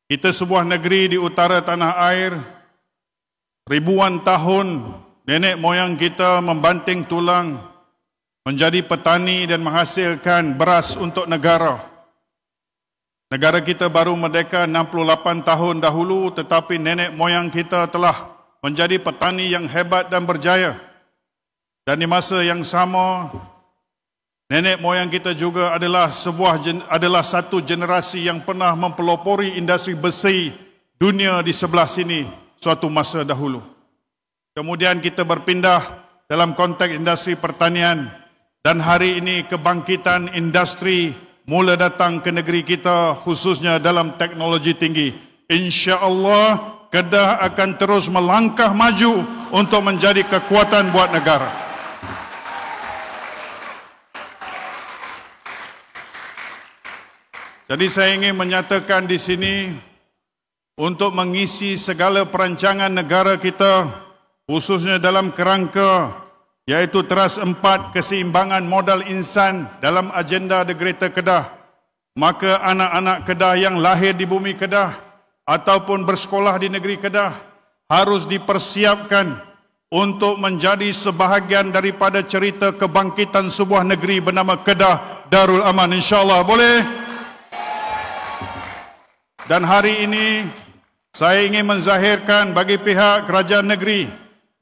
Kita sebuah negeri di utara tanah air, ribuan tahun nenek moyang kita membanting tulang, menjadi petani dan menghasilkan beras untuk negara. Negara kita baru merdeka 68 tahun dahulu, tetapi nenek moyang kita telah menjadi petani yang hebat dan berjaya. Dan di masa yang sama, nenek moyang kita juga adalah satu generasi yang pernah mempelopori industri besi dunia di sebelah sini suatu masa dahulu. Kemudian kita berpindah dalam konteks industri pertanian, dan hari ini kebangkitan industri mula datang ke negeri kita, khususnya dalam teknologi tinggi. Insya-Allah Kedah akan terus melangkah maju untuk menjadi kekuatan buat negara. Jadi saya ingin menyatakan di sini, untuk mengisi segala perancangan negara kita, khususnya dalam kerangka yaitu Teras 4 keseimbangan modal insan dalam agenda The Greater Kedah, maka anak-anak Kedah yang lahir di bumi Kedah ataupun bersekolah di negeri Kedah harus dipersiapkan untuk menjadi sebahagian daripada cerita kebangkitan sebuah negeri bernama Kedah Darul Aman, insya-Allah. Boleh? Dan hari ini saya ingin menzahirkan bagi pihak kerajaan negeri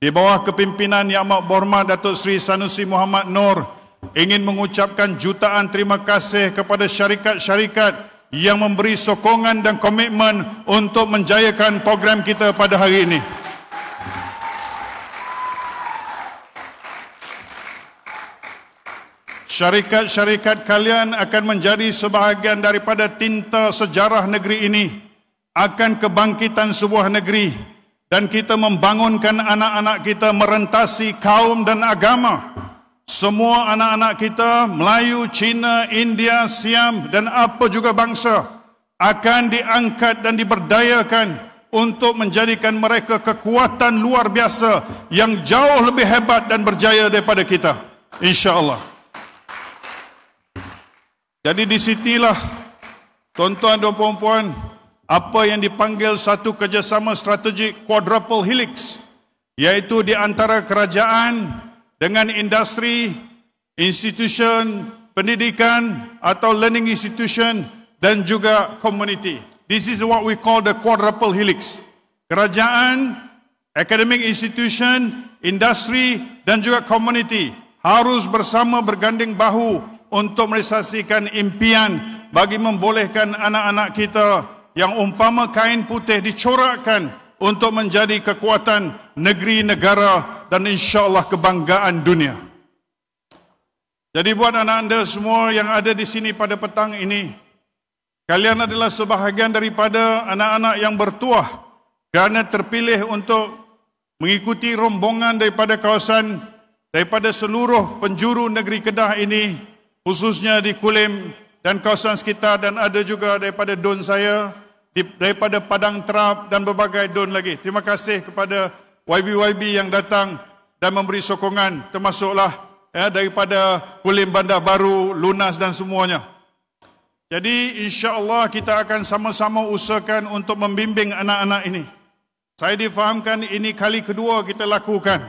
di bawah kepimpinan Yang Amat Berhormat Datuk Seri Sanusi Muhammad Noor ingin mengucapkan jutaan terima kasih kepada syarikat-syarikat yang memberi sokongan dan komitmen untuk menjayakan program kita pada hari ini. Syarikat-syarikat kalian akan menjadi sebahagian daripada tinta sejarah negeri ini, akan kebangkitan sebuah negeri. Dan kita membangunkan anak-anak kita merentasi kaum dan agama. Semua anak-anak kita, Melayu, Cina, India, Siam dan apa juga bangsa, akan diangkat dan diberdayakan untuk menjadikan mereka kekuatan luar biasa yang jauh lebih hebat dan berjaya daripada kita, insya-Allah. Jadi di sinilah, tuan-tuan dan puan-puan, apa yang dipanggil satu kerjasama strategik quadruple helix, iaitu di antara kerajaan dengan industri, institution, pendidikan atau learning institution dan juga community. This is what we call the quadruple helix. Kerajaan, academic institution, industri dan juga community harus bersama berganding bahu untuk merealisasikan impian bagi membolehkan anak-anak kita yang umpama kain putih dicorakkan untuk menjadi kekuatan negeri, negara dan insya-Allah kebanggaan dunia. Jadi buat anak anda semua yang ada di sini pada petang ini, kalian adalah sebahagian daripada anak-anak yang bertuah kerana terpilih untuk mengikuti rombongan daripada kawasan, daripada seluruh penjuru negeri Kedah ini, khususnya di Kulim dan kawasan sekitar, dan ada juga daripada Don saya, daripada Padang Terap dan berbagai don lagi. Terima kasih kepada YB-YB yang datang dan memberi sokongan, termasuklah daripada Kulim Bandar Baru, Lunas dan semuanya. Jadi insya-Allah kita akan sama-sama usahakan untuk membimbing anak-anak ini. Saya difahamkan ini kali kedua kita lakukan,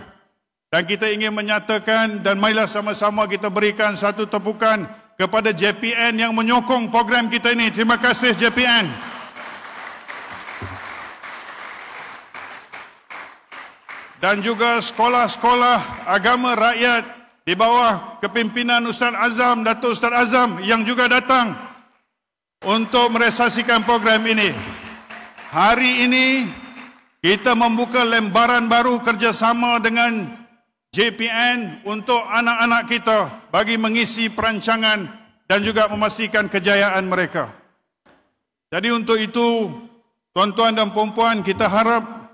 dan kita ingin menyatakan, dan marilah sama-sama kita berikan satu tepukan kepada JPN yang menyokong program kita ini. Terima kasih JPN. Dan juga sekolah-sekolah agama rakyat di bawah kepimpinan Ustaz Azam, Datuk Ustaz Azam yang juga datang untuk merealisasikan program ini. Hari ini kita membuka lembaran baru kerjasama dengan JPN untuk anak-anak kita bagi mengisi perancangan dan juga memastikan kejayaan mereka. Jadi untuk itu, tuan-tuan dan puan-puan, kita harap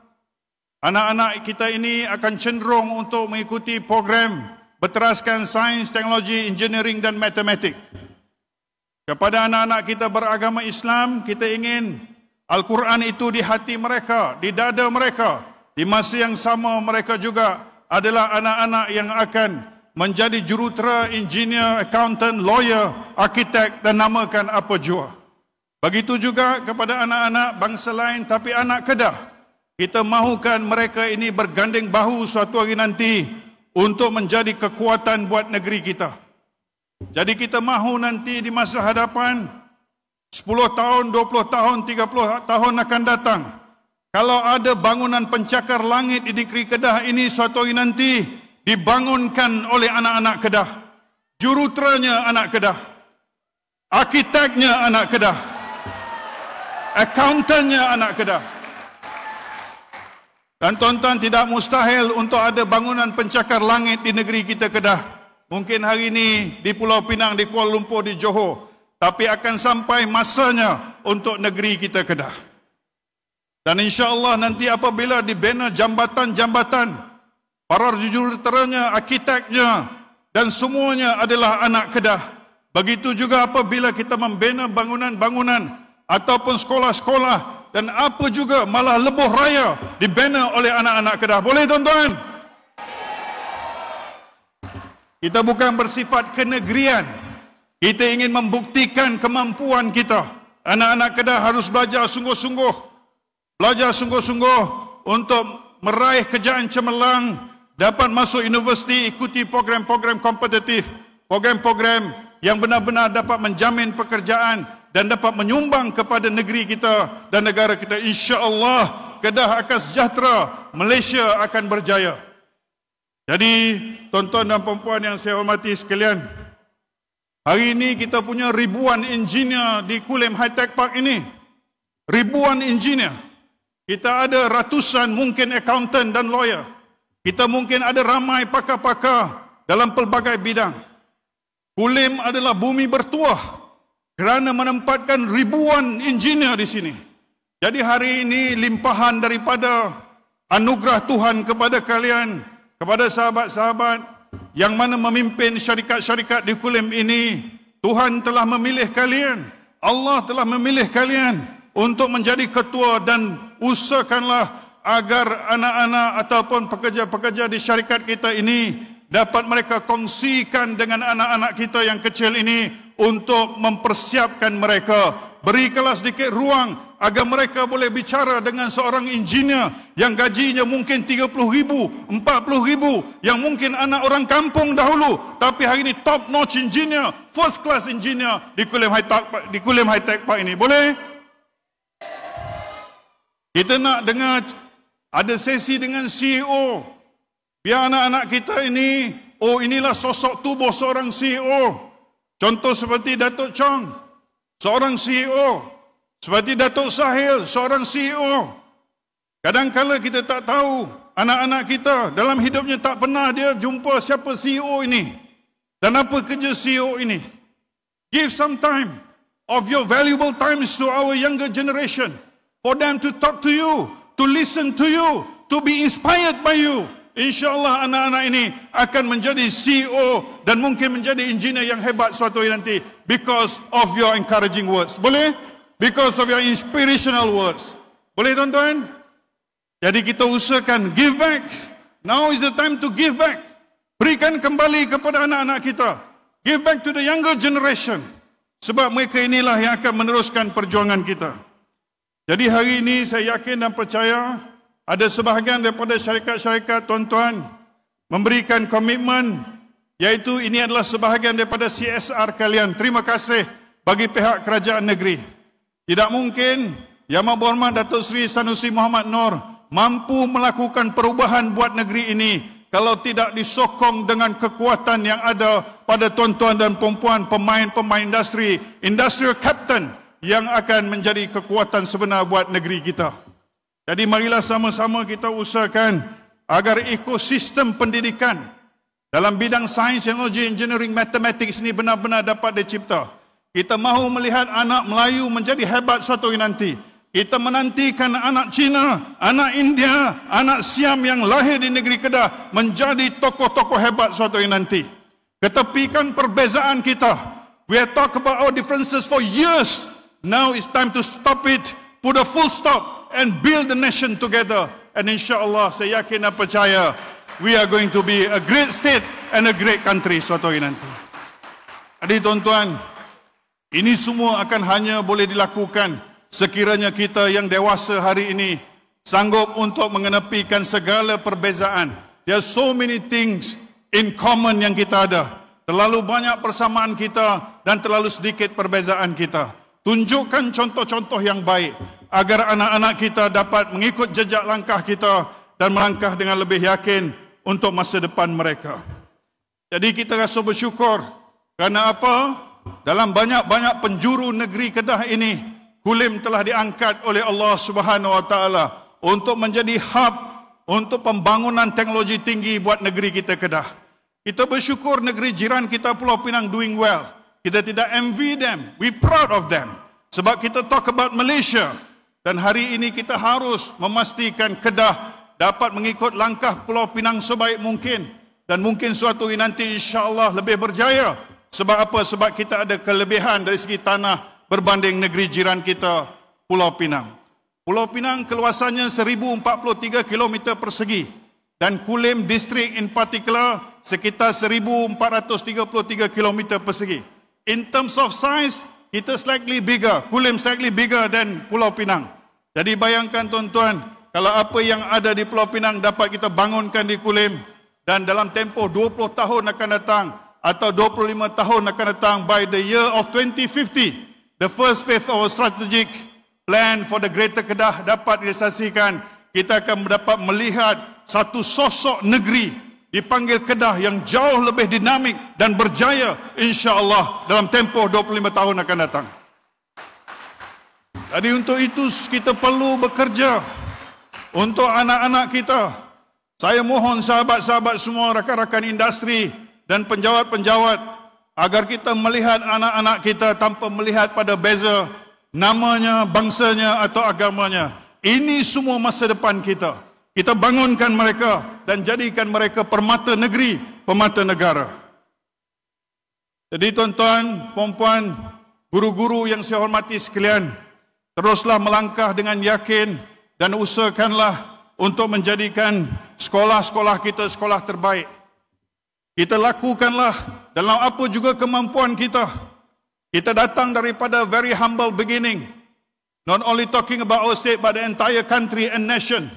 anak-anak kita ini akan cenderung untuk mengikuti program berteraskan sains, teknologi, engineering dan matematik. Kepada anak-anak kita beragama Islam, kita ingin Al-Quran itu di hati mereka, di dada mereka. Di masa yang sama mereka juga adalah anak-anak yang akan menjadi jurutera, engineer, accountant, lawyer, arkitek dan namakan apa jua. Begitu juga kepada anak-anak bangsa lain tapi anak Kedah. Kita mahukan mereka ini bergandeng bahu suatu hari nanti untuk menjadi kekuatan buat negeri kita. Jadi kita mahu nanti di masa hadapan 10 tahun, 20 tahun, 30 tahun akan datang. Kalau ada bangunan pencakar langit di negeri Kedah ini suatu hari nanti dibangunkan oleh anak-anak Kedah. Juruteranya anak Kedah. Arkiteknya anak Kedah. Accountannya anak Kedah. Dan tuan-tuan, tidak mustahil untuk ada bangunan pencakar langit di negeri kita Kedah. Mungkin hari ini di Pulau Pinang, di Kuala Lumpur, di Johor. Tapi akan sampai masanya untuk negeri kita Kedah. Dan insya-Allah nanti apabila dibina jambatan-jambatan, para juruteranya, arkiteknya dan semuanya adalah anak Kedah. Begitu juga apabila kita membina bangunan-bangunan ataupun sekolah-sekolah dan apa juga malah lebuh raya dibina oleh anak-anak Kedah. Boleh tuan-tuan? Kita bukan bersifat kenegerian. Kita ingin membuktikan kemampuan kita. Anak-anak Kedah harus belajar sungguh-sungguh. Belajar sungguh-sungguh untuk meraih kejayaan cemerlang, dapat masuk universiti, ikuti program-program kompetitif, program-program yang benar-benar dapat menjamin pekerjaan dan dapat menyumbang kepada negeri kita dan negara kita. InsyaAllah Kedah akan sejahtera, Malaysia akan berjaya. Jadi tuan-tuan dan puan-puan yang saya hormati sekalian, hari ini kita punya ribuan engineer di Kulim High Tech Park ini. Ribuan engineer. Kita ada ratusan mungkin accountant dan lawyer. Kita mungkin ada ramai pakar-pakar dalam pelbagai bidang. Kulim adalah bumi bertuah kerana menempatkan ribuan engineer di sini. Jadi hari ini limpahan daripada anugerah Tuhan kepada kalian, kepada sahabat-sahabat yang mana memimpin syarikat-syarikat di Kulim ini. Tuhan telah memilih kalian, Allah telah memilih kalian untuk menjadi ketua, dan usahakanlah agar anak-anak ataupun pekerja-pekerja di syarikat kita ini dapat mereka kongsikan dengan anak-anak kita yang kecil ini untuk mempersiapkan mereka. Berikanlah sedikit ruang agar mereka boleh bicara dengan seorang engineer yang gajinya mungkin 30,000, 40,000, yang mungkin anak orang kampung dahulu, tapi hari ini top notch engineer, first class engineer di Kulim High Tech Park ini. Boleh? Kita nak dengar ada sesi dengan CEO. Biar anak-anak kita ini, oh inilah sosok tubuh seorang CEO. Contoh seperti Datuk Chong, seorang CEO. Seperti Datuk Sahil, seorang CEO. Kadang-kala kita tak tahu, anak-anak kita dalam hidupnya tak pernah dia jumpa siapa CEO ini. Dan apa kerja CEO ini. Give some time of your valuable times to our younger generation. For them to talk to you, to listen to you, to be inspired by you. InsyaAllah anak-anak ini akan menjadi CEO dan mungkin menjadi engineer yang hebat suatu hari nanti. Because of your encouraging words. Boleh? Because of your inspirational words. Boleh tuan-tuan? Jadi kita usahakan give back. Now is the time to give back. Berikan kembali kepada anak-anak kita. Give back to the younger generation. Sebab mereka inilah yang akan meneruskan perjuangan kita. Jadi hari ini saya yakin dan percaya ada sebahagian daripada syarikat-syarikat tuan-tuan memberikan komitmen, iaitu ini adalah sebahagian daripada CSR kalian. Terima kasih bagi pihak kerajaan negeri. Tidak mungkin Yang Berhormat Datuk Seri Sanusi Muhammad Noor mampu melakukan perubahan buat negeri ini kalau tidak disokong dengan kekuatan yang ada pada tuan-tuan dan puan-puan pemain-pemain industri, industrial captain yang akan menjadi kekuatan sebenar buat negeri kita. Jadi marilah sama-sama kita usahakan agar ekosistem pendidikan dalam bidang sains, teknologi, engineering, matematik ini benar-benar dapat dicipta. Kita mahu melihat anak Melayu menjadi hebat suatu hari nanti. Kita menantikan anak Cina, anak India, anak Siam yang lahir di negeri Kedah menjadi tokoh-tokoh hebat suatu hari nanti. Ketepikan perbezaan kita. We have talked about our differences for years. Now it's time to stop it, put a full stop and build the nation together. And insyaAllah saya yakin dan percaya we are going to be a great state and a great country suatu hari nanti. Jadi tuan-tuan, Ini semua akan hanya boleh dilakukan sekiranya kita yang dewasa hari ini sanggup untuk mengenepikan segala perbezaan. There are so many things in common yang kita ada. Terlalu banyak persamaan kita dan terlalu sedikit perbezaan kita. Tunjukkan contoh-contoh yang baik agar anak-anak kita dapat mengikut jejak langkah kita dan melangkah dengan lebih yakin untuk masa depan mereka. Jadi kita rasa bersyukur kerana apa? Dalam banyak-banyak penjuru negeri Kedah ini, Kulim telah diangkat oleh Allah Subhanahu Wa Taala untuk menjadi hub untuk pembangunan teknologi tinggi buat negeri kita Kedah. Kita bersyukur negeri jiran kita Pulau Pinang doing well. Kita tidak envy them, we proud of them. Sebab kita talk about Malaysia. Dan hari ini kita harus memastikan Kedah dapat mengikut langkah Pulau Pinang sebaik mungkin. Dan mungkin suatu hari nanti insya-Allah lebih berjaya. Sebab apa? Sebab kita ada kelebihan dari segi tanah berbanding negeri jiran kita Pulau Pinang. Pulau Pinang keluasannya 1043 km persegi dan Kulim District in particular sekitar 1433 km persegi. In terms of size, kita slightly bigger, Kulim slightly bigger than Pulau Pinang. Jadi bayangkan tuan-tuan, kalau apa yang ada di Pulau Pinang dapat kita bangunkan di Kulim dan dalam tempoh 20 tahun akan datang atau 25 tahun akan datang, by the year of 2050, the first phase of our strategic plan for the Greater Kedah dapat direalisasikan. Kita akan dapat melihat satu sosok negeri dipanggil Kedah yang jauh lebih dinamik dan berjaya insya-Allah dalam tempoh 25 tahun akan datang. Jadi untuk itu kita perlu bekerja untuk anak-anak kita. Saya mohon sahabat-sahabat semua, rakan-rakan industri dan penjawat-penjawat agar kita melihat anak-anak kita tanpa melihat pada beza namanya, bangsanya atau agamanya. Ini semua masa depan kita. Kita bangunkan mereka dan jadikan mereka permata negeri, permata negara. Jadi tuan-tuan, puan-puan, guru-guru yang saya hormati sekalian, teruslah melangkah dengan yakin dan usahakanlah untuk menjadikan sekolah-sekolah kita sekolah terbaik. Kita lakukanlah dalam apa juga kemampuan kita. Kita datang daripada very humble beginning. Not only talking about our state, but the entire country and nation.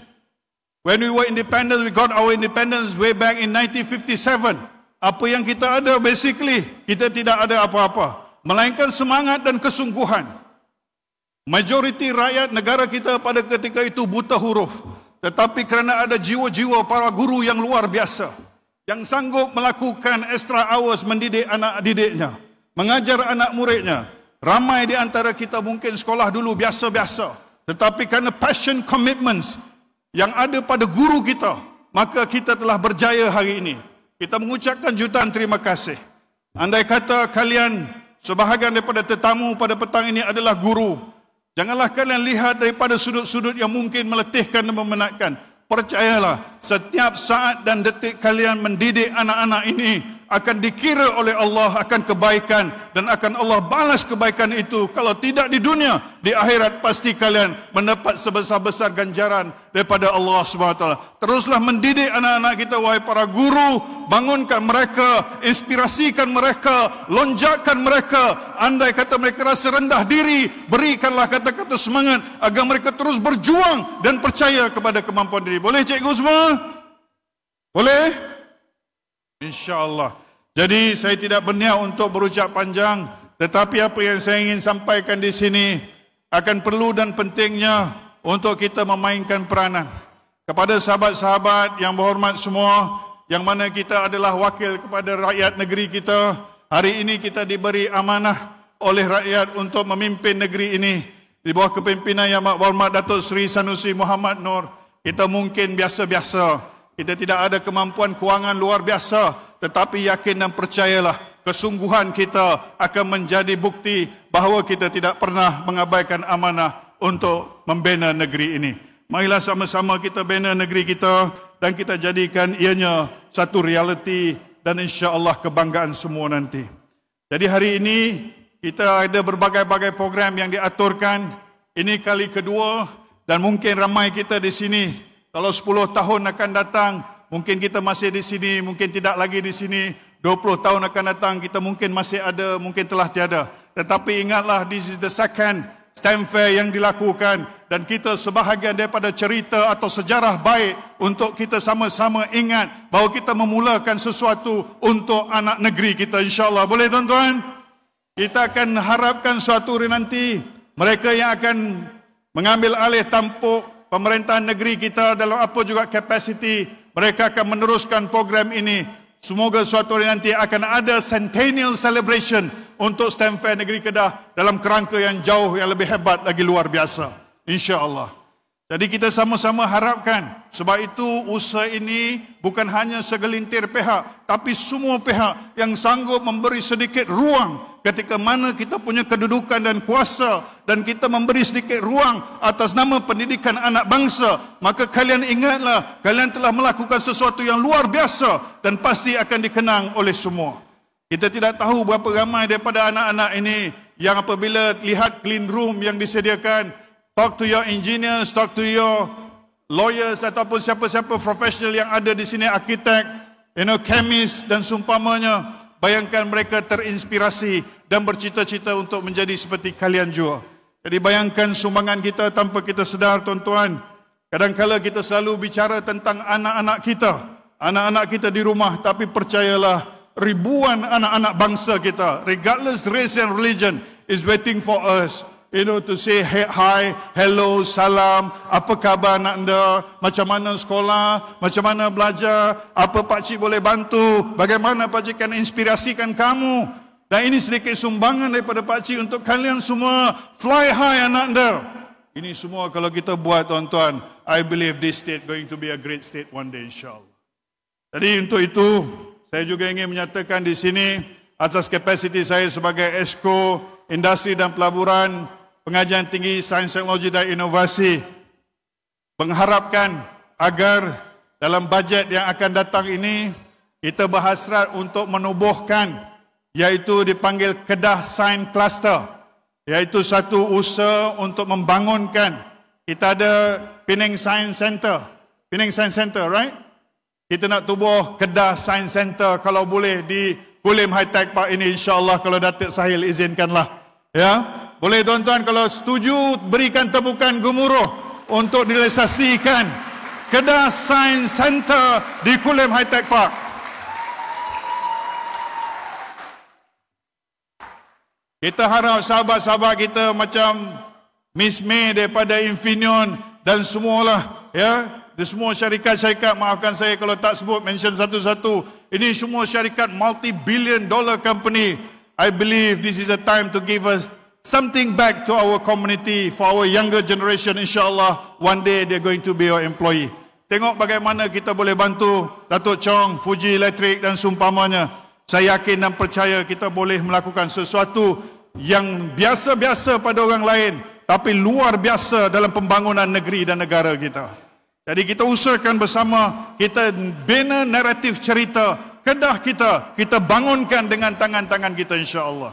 When we were independent, we got our independence way back in 1957. Apa yang kita ada basically, kita tidak ada apa-apa. Melainkan semangat dan kesungguhan. Majoriti rakyat negara kita pada ketika itu buta huruf. Tetapi kerana ada jiwa-jiwa para guru yang luar biasa, yang sanggup melakukan extra hours mendidik anak didiknya, mengajar anak muridnya. Ramai di antara kita mungkin sekolah dulu biasa-biasa, tetapi kerana passion commitments yang ada pada guru kita, maka kita telah berjaya hari ini. Kita mengucapkan jutaan terima kasih. Andai kata kalian sebahagian daripada tetamu pada petang ini adalah guru, janganlah kalian lihat daripada sudut-sudut yang mungkin meletihkan dan memenatkan. Percayalah, setiap saat dan detik kalian mendidik anak-anak ini akan dikira oleh Allah akan kebaikan dan akan Allah balas kebaikan itu. Kalau tidak di dunia, di akhirat pasti kalian mendapat sebesar-besar ganjaran daripada Allah SWT. Teruslah mendidik anak-anak kita, wahai para guru. Bangunkan mereka, inspirasikan mereka, lonjakkan mereka. Andai kata mereka rasa rendah diri, berikanlah kata-kata semangat agar mereka terus berjuang dan percaya kepada kemampuan diri. Boleh cikgu semua? Boleh? InsyaAllah. Jadi saya tidak berniat untuk berucap panjang, tetapi apa yang saya ingin sampaikan di sini akan perlu dan pentingnya untuk kita memainkan peranan. Kepada sahabat-sahabat yang berhormat semua, yang mana kita adalah wakil kepada rakyat negeri kita, hari ini kita diberi amanah oleh rakyat untuk memimpin negeri ini di bawah kepimpinan Yang Berhormat Datuk Seri Sanusi Muhammad Nur. Kita mungkin biasa-biasa, kita tidak ada kemampuan kewangan luar biasa, tetapi yakin dan percayalah, kesungguhan kita akan menjadi bukti bahawa kita tidak pernah mengabaikan amanah untuk membina negeri ini. Marilah sama-sama kita bina negeri kita dan kita jadikan ianya satu realiti dan insya-Allah kebanggaan semua nanti. Jadi hari ini kita ada berbagai-bagai program yang diaturkan. Ini kali kedua dan mungkin ramai kita di sini. Kalau 10 tahun akan datang, mungkin kita masih di sini, mungkin tidak lagi di sini. 20 tahun akan datang, kita mungkin masih ada, mungkin telah tiada. Tetapi ingatlah, this is the second STEM Fair yang dilakukan, dan kita sebahagian daripada cerita atau sejarah baik untuk kita sama-sama ingat bahawa kita memulakan sesuatu untuk anak negeri kita, insya-Allah. Boleh tuan-tuan? Kita akan harapkan suatu hari nanti mereka yang akan mengambil alih tampuk pemerintahan negeri kita dalam apa juga kapasiti, mereka akan meneruskan program ini. Semoga suatu hari nanti akan ada centennial celebration untuk STEM Fair Negeri Kedah dalam kerangka yang jauh, yang lebih hebat lagi, luar biasa, insya-Allah. Jadi kita sama-sama harapkan, sebab itu usaha ini bukan hanya segelintir pihak, tapi semua pihak yang sanggup memberi sedikit ruang ketika mana kita punya kedudukan dan kuasa, dan kita memberi sedikit ruang atas nama pendidikan anak bangsa, maka kalian ingatlah, kalian telah melakukan sesuatu yang luar biasa dan pasti akan dikenang oleh semua. Kita tidak tahu berapa ramai daripada anak-anak ini yang apabila lihat clean room yang disediakan, talk to your engineers, talk to your lawyers ataupun siapa-siapa profesional yang ada di sini, arkitek, chemist dan seumpamanya. Bayangkan mereka terinspirasi dan bercita-cita untuk menjadi seperti kalian juga. Jadi bayangkan sumbangan kita tanpa kita sedar, tuan-tuan. Kadang-kala kita selalu bicara tentang anak-anak kita di rumah, tapi percayalah, ribuan anak-anak bangsa kita, regardless race and religion, is waiting for us. To say hi, hello, salam, apa khabar anak anda, macam mana sekolah, macam mana belajar, apa pakcik boleh bantu, bagaimana pakcik akan inspirasikan kamu. Dan ini sedikit sumbangan daripada pakcik untuk kalian semua. Fly high anak anda. Ini semua kalau kita buat, tuan-tuan, I believe this state going to be a great state one day, insyaAllah. Jadi untuk itu, saya juga ingin menyatakan di sini, atas kapasiti saya sebagai Exco Industri dan Pelaburan, Pengajian Tinggi Sains, Teknologi dan Inovasi, mengharapkan agar dalam bajet yang akan datang ini kita berhasrat untuk menubuhkan, iaitu dipanggil Kedah Science Cluster, iaitu satu usaha untuk membangunkan. Kita ada Penang Science Center, right? Kita nak tubuh Kedah Science Center kalau boleh di Kulim High Tech Park ini, insya-Allah, kalau Datuk Sahil izinkanlah. Ya. Boleh tuan-tuan, kalau setuju berikan tepukan gemuruh untuk direalisasikan Kedah Science Center di Kulim High Tech Park. Kita harap sahabat-sahabat kita macam Miss May daripada Infineon dan semualah, ya, di semua syarikat-syarikat, maafkan saya kalau tak sebut mention satu-satu. Ini semua syarikat multi-billion dollar company. I believe this is a time to give us something back to our community, for our younger generation. InsyaAllah, one day they're going to be our employee. Tengok bagaimana kita boleh bantu Datuk Chong, Fuji Electric dan seumpamanya. Saya yakin dan percaya kita boleh melakukan sesuatu yang biasa-biasa pada orang lain, tapi luar biasa dalam pembangunan negeri dan negara kita. Jadi kita usahakan bersama, kita bina naratif cerita Kedah kita bangunkan dengan tangan-tangan kita, insya-Allah.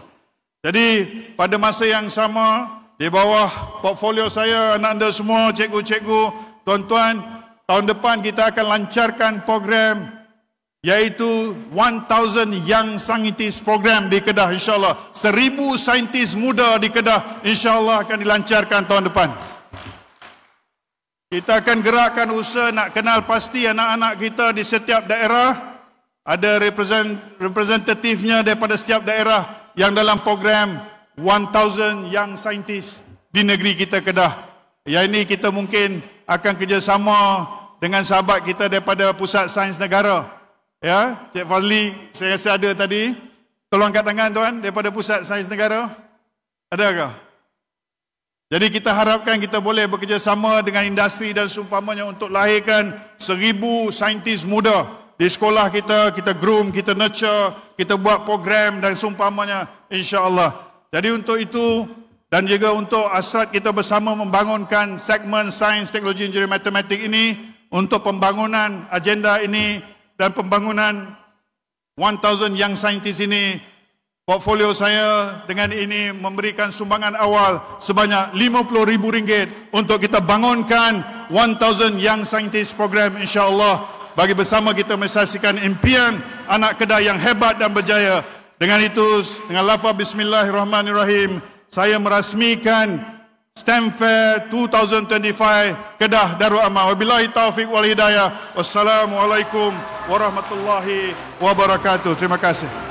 Jadi pada masa yang sama, di bawah portfolio saya, anak anda semua, cikgu-cikgu, tuan-tuan, tahun depan kita akan lancarkan program, iaitu 1000 Young Scientist Program di Kedah, insyaAllah. 1000 saintis muda di Kedah, insyaAllah akan dilancarkan tahun depan. Kita akan gerakkan usaha nak kenal pasti anak-anak kita di setiap daerah. Ada representatifnya daripada setiap daerah yang dalam program 1000 Young Scientist di negeri kita Kedah. Yang ini kita mungkin akan kerjasama dengan sahabat kita daripada Pusat Sains Negara. Ya, Cik Fazli, saya rasa ada tadi. Tolong angkat tangan tuan daripada Pusat Sains Negara. Adakah? Jadi kita harapkan kita boleh bekerjasama dengan industri dan seumpamanya untuk lahirkan 1000 saintis muda di sekolah kita. Kita groom, kita nurture, kita buat program dan seumpamanya, insya-Allah. Jadi untuk itu dan juga untuk hasrat kita bersama membangunkan segmen sains, teknologi, engineering, matematik ini untuk pembangunan agenda ini dan pembangunan 1000 Young Scientist ini, portfolio saya dengan ini memberikan sumbangan awal sebanyak RM50,000 untuk kita bangunkan 1000 Young Scientist Program, insya-Allah. Bagi bersama kita mensaksikan impian anak Kedah yang hebat dan berjaya Dengan itu, dengan lafaz Bismillahirrahmanirrahim, saya merasmikan STEM Fair 2025 Kedah Darul Aman. Wabillahi taufiq wal hidayah. Wassalamualaikum warahmatullahi wabarakatuh. Terima kasih.